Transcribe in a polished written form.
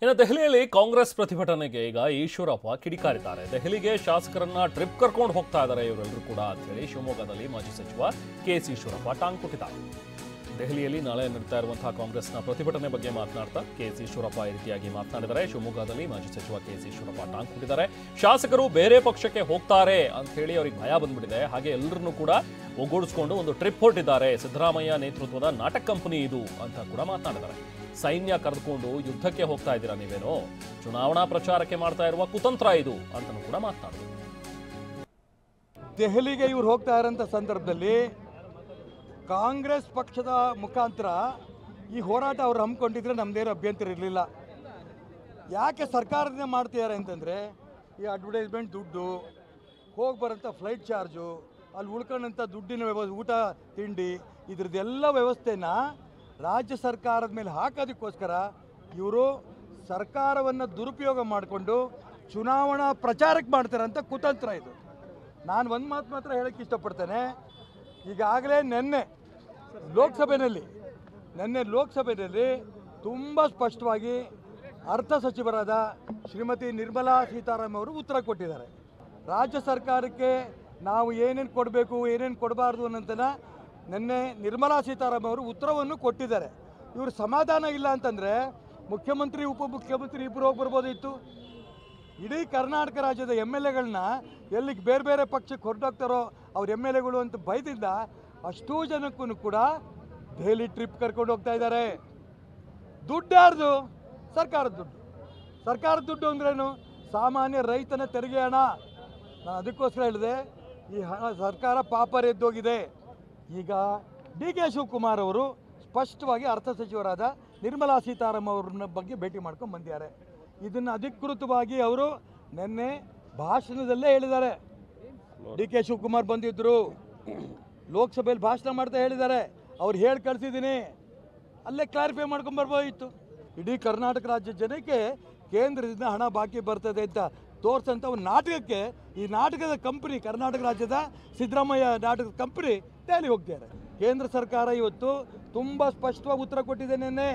ಇನ್ನು ದೆಹಲಿಯಲ್ಲಿ ಕಾಂಗ್ರೆಸ್ ಪ್ರತಿಭಟನೆಗೆ ಈಗ ಈಶ್ವರಪ್ಪ ಕಿಡಿಕಾರಿದ್ದಾರೆ. ದೆಹಲಿಗೆ ಶಾಸಕರನ್ನ ಟ್ರಿಪ್ ಕರ್ಕೊಂಡು ಹೋಗ್ತಾ ಇದ್ದಾರೆ ಇವರೆಲ್ಲರೂ ಕೂಡ ಅಂತ ಹೇಳಿ ಶಿವಮೊಗ್ಗದಲ್ಲಿ ಮಾಜಿ ಸಚಿವ ಕೆಎಸ್ ಈಶ್ವರಪ್ಪ ಟಾಂಗ್ ಕೊಟ್ಟಿದ್ದಾರೆ. ದೆಹಲಿಯಲ್ಲಿ ನಾಳೆ ನಡೀತಾ ಇರುವಂತಹ ಕಾಂಗ್ರೆಸ್ನ ಪ್ರತಿಭಟನೆ ಬಗ್ಗೆ ಮಾತನಾಡ್ತಾ ಕೆಎಸ್ ಈಶ್ವರಪ್ಪ ಈ ರೀತಿಯಾಗಿ ಮಾತನಾಡಿದ್ದಾರೆ. ಶಿವಮೊಗ್ಗದಲ್ಲಿ ಮಾಜಿ ಸಚಿವ ಕೆಎಸ್ ಈಶ್ವರಪ್ಪ ಟಾಂಗ್ ಕೊಟ್ಟಿದ್ದಾರೆ. ಶಾಸಕರು ಬೇರೆ ಪಕ್ಷಕ್ಕೆ ಹೋಗ್ತಾರೆ ಅಂತ ಹೇಳಿ ಅವರಿಗೆ ಭಯ ಬಂದ್ಬಿಟ್ಟಿದೆ. ಹಾಗೆ ಎಲ್ಲರನ್ನೂ ಕೂಡ ಒಗ್ಗೂಡಿಸಿಕೊಂಡು ಒಂದು ಟ್ರಿಪ್ ಹೊರಟಿದ್ದಾರೆ. ಸಿದ್ದರಾಮಯ್ಯ ನೇತೃತ್ವದ ನಾಟಕ ಕಂಪನಿ ಇದು ಅಂತ ಕೂಡ ಮಾತನಾಡಿದ್ದಾರೆ. ಸೈನ್ಯ ಕರೆದುಕೊಂಡು ಯುದ್ಧಕ್ಕೆ ಹೋಗ್ತಾ ಇದ್ದೀರಾ ನೀವೇನೋ, ಚುನಾವಣಾ ಪ್ರಚಾರಕ್ಕೆ ಮಾಡ್ತಾ ಇರುವ ಕುತಂತ್ರ ಇದು ಅಂತಲೂ ಕೂಡ ಮಾತನಾಡಿದರು. ದೆಹಲಿಗೆ ಇವ್ರು ಹೋಗ್ತಾ ಇರೋಂಥ ಸಂದರ್ಭದಲ್ಲಿ ಕಾಂಗ್ರೆಸ್ ಪಕ್ಷದ ಮುಖಾಂತರ ಈ ಹೋರಾಟ ಅವ್ರು ಹಮ್ಮಿಕೊಂಡಿದ್ರೆ ನಮ್ಮದೇನು ಅಭ್ಯಂತರ ಇರಲಿಲ್ಲ. ಯಾಕೆ ಸರ್ಕಾರದಿಂದ ಮಾಡ್ತಿದ್ದಾರೆ ಅಂತಂದರೆ ಈ ಅಡ್ವರ್ಟೈಸ್ಮೆಂಟ್ ದುಡ್ಡು, ಹೋಗಿ ಬರೋಂಥ ಫ್ಲೈಟ್ ಚಾರ್ಜು, ಅಲ್ಲಿ ಉಳ್ಕೊಂಡಂಥ ದುಡ್ಡಿನ ಊಟ ತಿಂಡಿ, ಇದ್ರದ್ದೆಲ್ಲ ವ್ಯವಸ್ಥೆನ ರಾಜ್ಯ ಸರ್ಕಾರದ ಮೇಲೆ ಹಾಕೋದಕ್ಕೋಸ್ಕರ ಇವರು ಸರ್ಕಾರವನ್ನು ದುರುಪಯೋಗ ಮಾಡಿಕೊಂಡು ಚುನಾವಣಾ ಪ್ರಚಾರಕ್ಕೆ ಮಾಡ್ತಾರಂಥ ಕುತಂತ್ರ ಇದು. ನಾನು ಒಂದು ಮಾತು ಮಾತ್ರ ಹೇಳೋಕ್ಕೆ ಇಷ್ಟಪಡ್ತೇನೆ. ಈಗಾಗಲೇ ನಿನ್ನೆ ಲೋಕಸಭೆಯಲ್ಲಿ ತುಂಬ ಸ್ಪಷ್ಟವಾಗಿ ಅರ್ಥ ಸಚಿವರಾದ ಶ್ರೀಮತಿ ನಿರ್ಮಲಾ ಸೀತಾರಾಮನ್ ಅವರು ಉತ್ತರ ಕೊಟ್ಟಿದ್ದಾರೆ. ರಾಜ್ಯ ಸರ್ಕಾರಕ್ಕೆ ನಾವು ಏನೇನು ಕೊಡಬೇಕು ಏನೇನು ಕೊಡಬಾರ್ದು ಅನ್ನೋದನ್ನು ನಿನ್ನೆ ನಿರ್ಮಲಾ ಸೀತಾರಾಮನ್ ಅವರು ಉತ್ತರವನ್ನು ಕೊಟ್ಟಿದ್ದಾರೆ. ಇವರು ಸಮಾಧಾನ ಇಲ್ಲ ಅಂತಂದರೆ ಮುಖ್ಯಮಂತ್ರಿ ಉಪಮುಖ್ಯಮಂತ್ರಿ ಇಬ್ಬರು ಹೋಗಿ ಬರ್ಬೋದಿತ್ತು. ಇಡೀ ಕರ್ನಾಟಕ ರಾಜ್ಯದ MLAಗಳನ್ನ ಎಲ್ಲಿಗೆ ಬೇರೆ ಬೇರೆ ಪಕ್ಷಕ್ಕೆ ಹೊರಟೋಗ್ತಾರೋ ಅವ್ರ MLAಗಳು ಅಂತ ಭಯದಿಂದ ಅಷ್ಟೂ ಜನಕ್ಕೂ ಕೂಡ ದೆಹಲಿ ಟ್ರಿಪ್ ಕರ್ಕೊಂಡು ಹೋಗ್ತಾ ಇದ್ದಾರೆ. ದುಡ್ಡು ಯಾರ್ದು? ಸರ್ಕಾರದ ದುಡ್ಡು ಅಂದ್ರೇನು? ಸಾಮಾನ್ಯ ರೈತನ ತೆರಿಗೆ ಹಣ. ನಾನು ಅದಕ್ಕೋಸ್ಕರ ಹೇಳಿದೆ, ಈ ಹಣ ಸರ್ಕಾರ ಪಾಪರೆದ್ದೋಗಿದೆ. ಈಗ DK ಶಿವಕುಮಾರ್ ಅವರು ಸ್ಪಷ್ಟವಾಗಿ ಅರ್ಥ ಸಚಿವರಾದ ನಿರ್ಮಲಾ ಸೀತಾರಾಮನ್ ಅವ್ರನ್ನ ಬಗ್ಗೆ ಭೇಟಿ ಮಾಡ್ಕೊಂಡು ಬಂದಿದ್ದಾರೆ. ಇದನ್ನು ಅಧಿಕೃತವಾಗಿ ಅವರು ನಿನ್ನೆ ಭಾಷಣದಲ್ಲೇ ಹೇಳಿದ್ದಾರೆ. DK ಶಿವಕುಮಾರ್ ಬಂದಿದ್ದರು, ಲೋಕಸಭೆಯಲ್ಲಿ ಭಾಷಣ ಮಾಡ್ತಾ ಹೇಳಿದ್ದಾರೆ. ಅವ್ರು ಹೇಳಿ ಕಳಿಸಿದ್ದೀನಿ, ಅಲ್ಲೇ ಕ್ಲಾರಿಫೈ ಮಾಡ್ಕೊಂಡು ಬರ್ಬೋದಿತ್ತು. ಇಡೀ ಕರ್ನಾಟಕ ರಾಜ್ಯ ಜನಕ್ಕೆ ಕೇಂದ್ರದಿಂದ ಹಣ ಬಾಕಿ ಬರ್ತದೆ ಅಂತ ತೋರಿಸಂಥ ಒಂದು ನಾಟಕಕ್ಕೆ ಈ ನಾಟಕದ ಕಂಪನಿ, ಕರ್ನಾಟಕ ರಾಜ್ಯದ ಸಿದ್ದರಾಮಯ್ಯ ನಾಟಕದ ಕಂಪನಿ ದೆಹಲಿ ಹೋಗ್ತಿದ್ದಾರೆ. ಕೇಂದ್ರ ಸರ್ಕಾರ ಇವತ್ತು ತುಂಬ ಸ್ಪಷ್ಟವಾಗಿ ಉತ್ತರ ಕೊಟ್ಟಿದೆ. ನಿನ್ನೆ